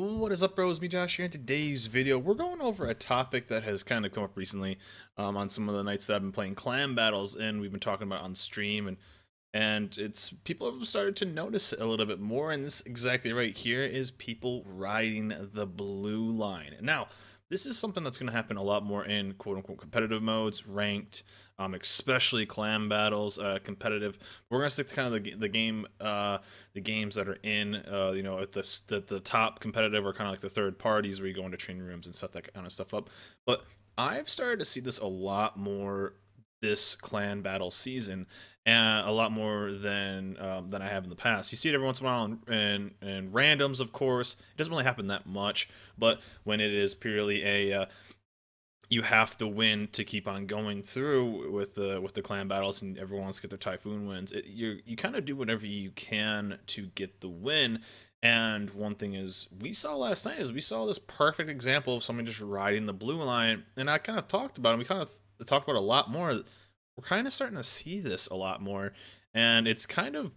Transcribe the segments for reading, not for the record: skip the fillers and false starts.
What is up, bros? Me, Josh, here. In today's video, we're going over a topic that has kind of come up recently on some of the nights that I've been playing clan battles, and we've been talking about on stream, and it's people have started to notice it a little bit more. And this exactly right here is people riding the blue line. Now, this is something that's going to happen a lot more in quote unquote competitive modes, ranked, especially clan battles, competitive. We're gonna stick to kind of the games that are in, at the top competitive or kind of like the third parties where you go into training rooms and set that kind of stuff up. But I've started to see this a lot more this clan battle season, and a lot more than I have in the past. You see it every once in a while in randoms, of course. It doesn't really happen that much, but when it is purely a you have to win to keep on going through with the clan battles, and everyone wants to get their typhoon wins. You kind of do whatever you can to get the win. And one thing is we saw last night is we saw this perfect example of someone just riding the blue line, and I kind of talked about it. We kind of talked about it a lot more. We're kind of starting to see this a lot more, and it's kind of,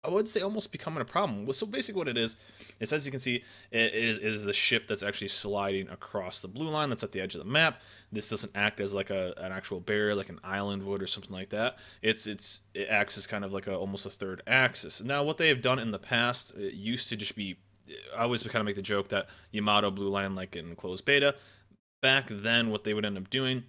I would say, almost becoming a problem. So basically what it is as you can see, it is the ship that's actually sliding across the blue line that's at the edge of the map. This doesn't act as like an actual barrier, like an island would or something like that. It acts as kind of like almost a third axis. Now, what they have done in the past, it used to just be, I always kind of make the joke that Yamato blue line, like in closed beta, back then what they would end up doing,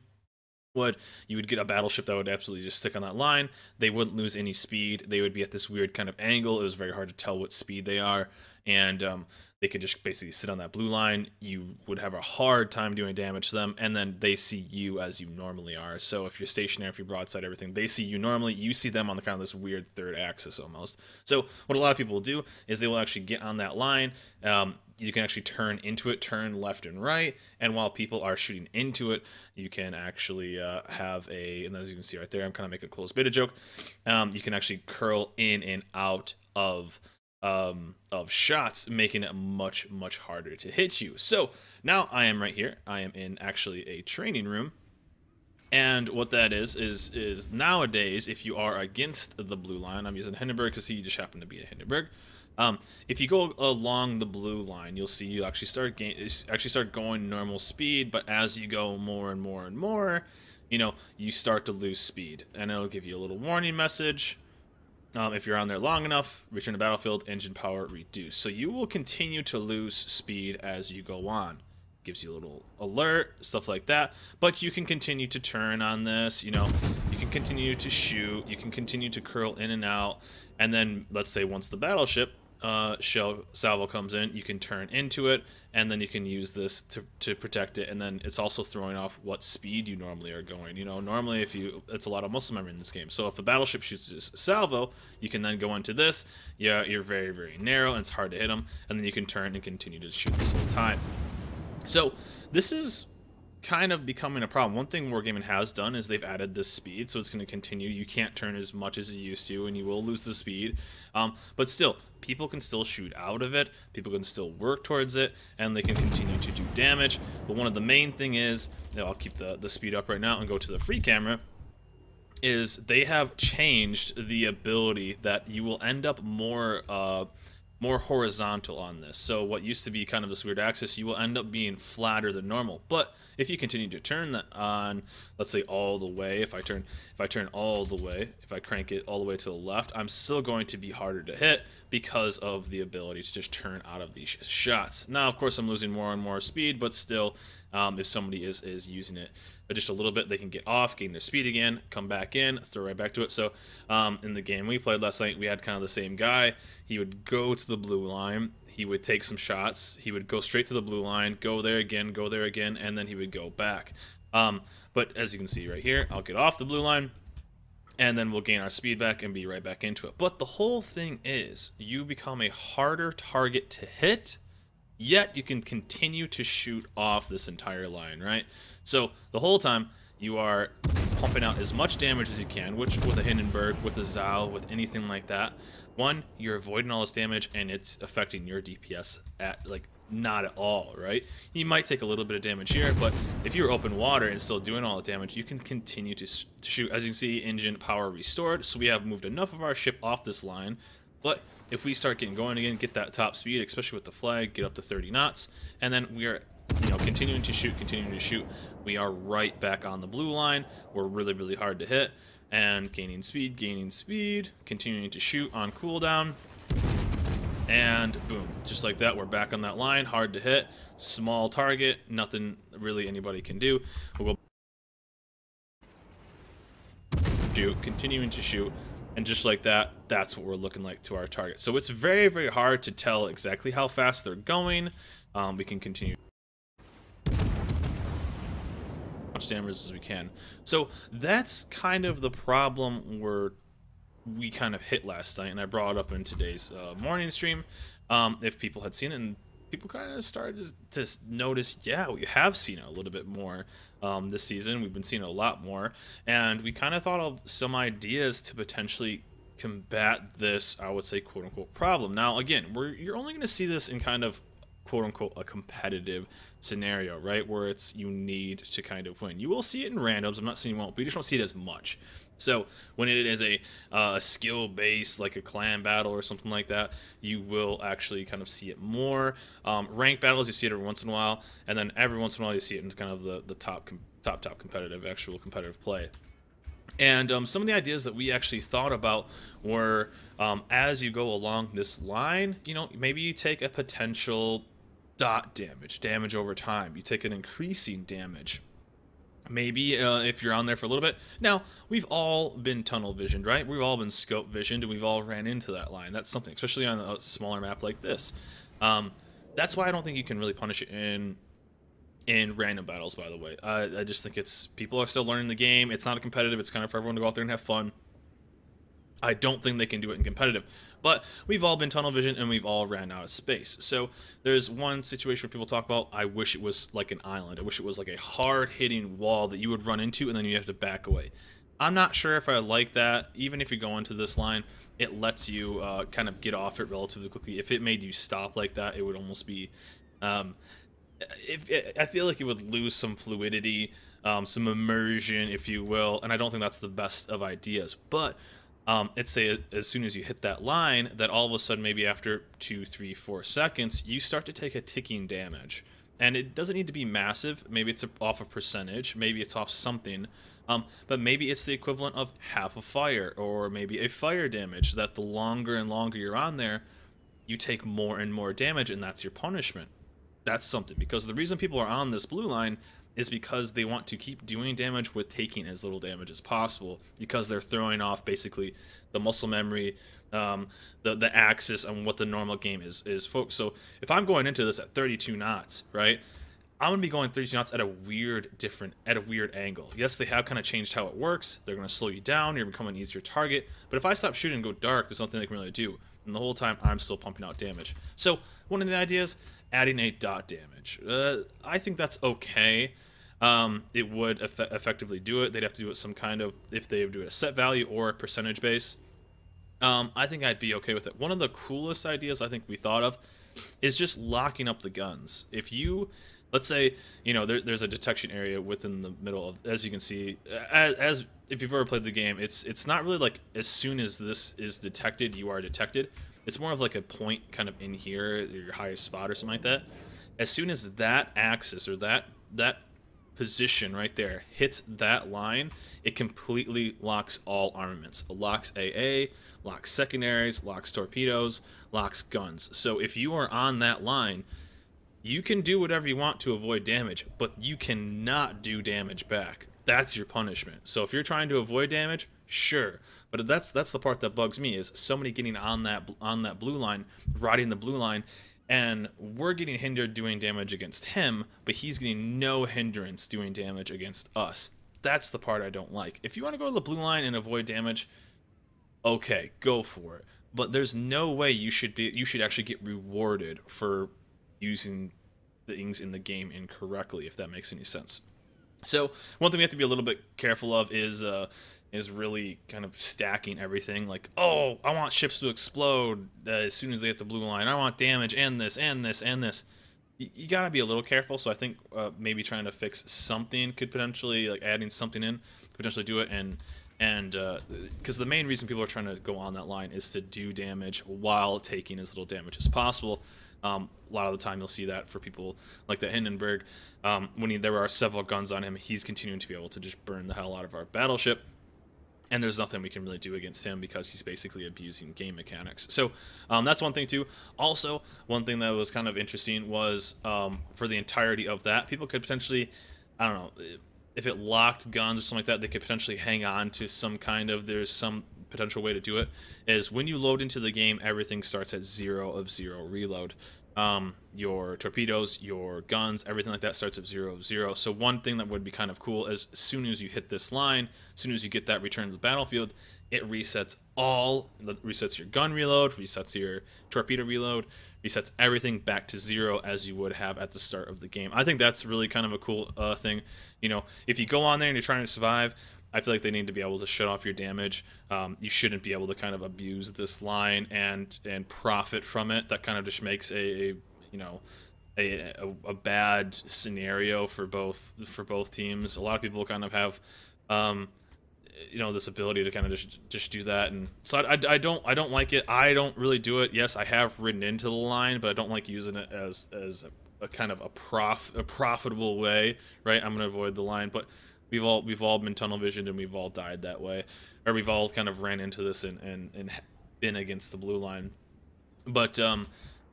you would get a battleship that would absolutely just stick on that line. They wouldn't lose any speed. They would be at this weird kind of angle. It was very hard to tell what speed they are, and they could just basically sit on that blue line. You would have a hard time doing damage to them, and then they see you as you normally are. So if you're stationary, if you're broadside, everything, they see you normally. You see them on the kind of this weird third axis almost. So what a lot of people will do is they will actually get on that line. You can actually turn into it, turn left and right, and while people are shooting into it, you can actually have and as you can see right there, I'm kind of making a close beta joke. You can actually curl in and out of shots, making it much harder to hit you. So now I am right here. I am in actually a training room. And what that is nowadays, if you are against the blue line, I'm using Hindenburg because he just happened to be a Hindenburg. If you go along the blue line, you'll see you actually start going normal speed, but as you go more and more, you start to lose speed, and it'll give you a little warning message. If you're on there long enough, return to battlefield, engine power reduced. So you will continue to lose speed as you go on. Gives you a little alert, stuff like that. But you can continue to turn on this, you can continue to shoot, you can continue to curl in and out, and then let's say once the battleship shell salvo comes in, you can turn into it, and then you can use this to protect it, and then it's also throwing off what speed you normally are going. Normally it's a lot of muscle memory in this game, so if a battleship shoots this salvo, you can then go into this. You're very narrow and it's hard to hit them, and then you can turn and continue to shoot this whole time. So this is kind of becoming a problem. One thing Wargaming has done is they've added this speed, so it's going to continue. You can't turn as much as you used to, and you will lose the speed. But still, people can still shoot out of it. People can still work towards it, and they can continue to do damage. But one of the main thing is, I'll keep the speed up right now and go to the free camera, is they have changed the ability that you will end up more horizontal on this. So what used to be kind of this weird axis, you will end up being flatter than normal. But if you continue to turn that on, let's say all the way, if I turn all the way, if I crank it all the way to the left, I'm still going to be harder to hit because of the ability to just turn out of these shots. Now, of course, I'm losing more and more speed, but still, if somebody is using it just a little bit, they can get off, gain their speed again, come back in, throw right back to it. So in the game we played last night, we had kind of the same guy. He would go to the blue line, he would take some shots, he would go straight to the blue line, go there again, and then he would go back. But as you can see right here, I'll get off the blue line, and then we'll gain our speed back and be right back into it. But the whole thing is, you become a harder target to hit, yet you can continue to shoot off this entire line, right? So the whole time you are pumping out as much damage as you can, which with a Hindenburg, with a Zao, with anything like that, one, you're avoiding all this damage, and it's affecting your DPS at like not at all, right? You might take a little bit of damage here, but if you're open water and still doing all the damage, you can continue to shoot. As you can see, engine power restored, so we have moved enough of our ship off this line But if we start getting going again, get that top speed, especially with the flag, get up to 30 knots, and then we are, continuing to shoot, we are right back on the blue line. We're really, really hard to hit, and gaining speed, continuing to shoot on cooldown, and boom, just like that, we're back on that line, hard to hit, small target, nothing really anybody can do. We'll go shoot, continuing to shoot, and just like that, that's what we're looking like to our target. So it's very, very hard to tell exactly how fast they're going. We can continue much damage as we can. So that's kind of the problem we kind of hit last night, and I brought it up in today's morning stream. If people had seen it, and people kind of started to notice, yeah, we have seen it a little bit more this season. We've been seeing it a lot more, and we kind of thought of some ideas to potentially combat this, I would say, quote-unquote problem. Now, again, you're only going to see this in kind of quote-unquote a competitive scenario, right, where it's you need to kind of win. You will see it in randoms. I'm not saying you won't, but you just don't see it as much. So when it is a skill based, like a clan battle or something like that, you will actually kind of see it more. Ranked battles, you see it every once in a while, and then every once in a while you see it in kind of the top competitive, actual competitive play. And some of the ideas that we actually thought about were, as you go along this line, maybe you take a potential dot damage over time. You take an increasing damage. Maybe if you're on there for a little bit. Now, we've all been tunnel visioned, right? We've all been scope visioned, and we've all ran into that line. That's something, especially on a smaller map like this. That's why I don't think you can really punish it in random battles, by the way. I just think people are still learning the game. It's not a competitive. It's kind of for everyone to go out there and have fun. I don't think they can do it in competitive. But we've all been tunnel vision, and we've all ran out of space. So there's one situation where people talk about, I wish it was like an island. I wish it was like a hard-hitting wall that you would run into, and then you have to back away. I'm not sure if I like that. Even if you go into this line, it lets you kind of get off it relatively quickly. If it made you stop like that, it would almost be... I feel like it would lose some fluidity, some immersion, if you will, and I don't think that's the best of ideas. But it's say as soon as you hit that line, that all of a sudden, maybe after 2, 3, 4 seconds, you start to take a ticking damage. And it doesn't need to be massive. Maybe it's off a percentage, maybe it's off something, but maybe it's the equivalent of half a fire, or maybe a fire damage, that the longer and longer you're on there, you take more and more damage, and that's your punishment. That's something, because the reason people are on this blue line is because they want to keep doing damage with taking as little damage as possible, because they're throwing off basically the muscle memory, the axis on what the normal game is focused. So if I'm going into this at 32 knots, right, I'm gonna be going 32 knots at a weird angle. Yes, they have kind of changed how it works. They're gonna slow you down. You're becoming an easier target. But if I stop shooting and go dark, there's nothing they can really do. And the whole time I'm still pumping out damage. So one of the ideas, adding a dot damage. I think that's okay. It would effectively do it. They'd have to do it some kind of, if they do it a set value or a percentage base. I think I'd be okay with it. One of the coolest ideas I think we thought of is just locking up the guns. If you, let's say, there's a detection area within the middle of, as you can see, as if you've ever played the game, it's not really like as soon as this is detected, you are detected. It's more of like a point kind of in here, your highest spot or something like that. As soon as that axis or that position right there hits that line, it completely locks all armaments. It locks AA, locks secondaries, locks torpedoes, locks guns. So if you are on that line, you can do whatever you want to avoid damage, but you cannot do damage back. That's your punishment. So if you're trying to avoid damage, sure. But that's the part that bugs me, is somebody getting on that blue line, riding the blue line, and we're getting hindered doing damage against him, but he's getting no hindrance doing damage against us. That's the part I don't like. If you want to go to the blue line and avoid damage, okay, go for it. But there's no way you should actually get rewarded for using things in the game incorrectly, if that makes any sense. So one thing we have to be a little bit careful of is really kind of stacking everything. Like, oh, I want ships to explode as soon as they hit the blue line. I want damage and this and this and this. You gotta be a little careful. So I think maybe trying to fix something could potentially, like adding something in, could potentially do it, and And because the main reason people are trying to go on that line is to do damage while taking as little damage as possible. A lot of the time you'll see that for people like the Hindenburg. When there are several guns on him, he's continuing to be able to just burn the hell out of our battleship. And there's nothing we can really do against him because he's basically abusing game mechanics. So that's one thing too. Also, one thing that was kind of interesting was for the entirety of that, people could potentially, I don't know, if it locked guns or something like that, they could potentially hang on to some kind of, there's some potential way to do it, is when you load into the game, everything starts at 0 of 0 reload. Your torpedoes, your guns, everything like that starts at 0 of 0. So one thing that would be kind of cool is as soon as you hit this line, as soon as you get that return to the battlefield, it resets resets your gun reload, resets your torpedo reload, resets everything back to 0 as you would have at the start of the game. I think that's really kind of a cool thing. You know, if you go on there and you're trying to survive, I feel like they need to be able to shut off your damage. You shouldn't be able to kind of abuse this line and profit from it. That kind of just makes a bad scenario for both teams. A lot of people kind of have this ability to kind of just do that, and so I don't like it. I don't really do it. Yes, I have ridden into the line, but I don't like using it as a kind of a profitable way, right? I'm gonna avoid the line, but we've all been tunnel visioned and we've all died that way, or we've all kind of ran into this and been against the blue line. But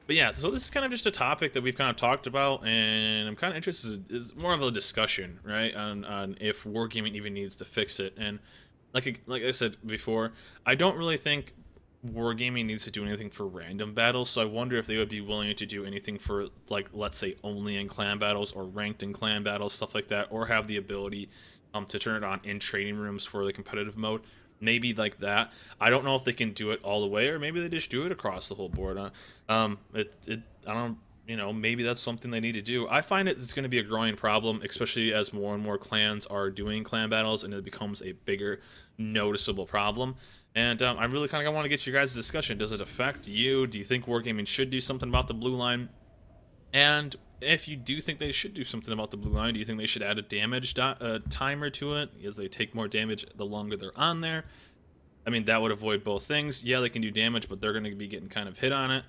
yeah, so this is kind of just a topic that we've kind of talked about, and I'm kind of interested. Is more of a discussion, right, on if wargaming even needs to fix it. And like I said before, I don't really think wargaming needs to do anything for random battles. So I wonder if they would be willing to do anything for, like, let's say only in clan battles or ranked in clan battles, stuff like that, or have the ability to turn it on in training rooms for the competitive mode. Maybe like that. I don't know if they can do it all the way, or maybe they just do it across the whole board. I don't, maybe that's something they need to do. I find it's going to be a growing problem, especially as more and more clans are doing clan battles, and it becomes a bigger, noticeable problem. And I really kind of want to get your guys' discussion. Does it affect you? Do you think wargaming should do something about the blue line? And if you do think they should do something about the blue line, do you think they should add a damage timer to it, because they take more damage the longer they're on there? I mean, that would avoid both things. Yeah, they can do damage, but they're going to be getting kind of hit on it.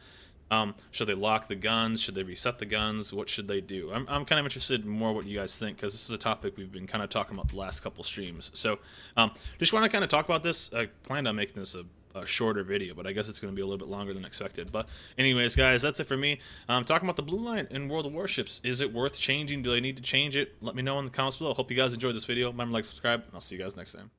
Should they lock the guns? Should they reset the guns? What should they do? I'm kind of interested in more what you guys think, because this is a topic we've been kind of talking about the last couple streams. So just want to kind of talk about this. I planned on making this a shorter video, but I guess it's going to be a little bit longer than expected. But anyways, guys, that's it for me. Talking about the blue line in World of Warships. Is it worth changing? Do they need to change it? Let me know in the comments below. Hope you guys enjoyed this video. Remember to like, subscribe, and I'll see you guys next time.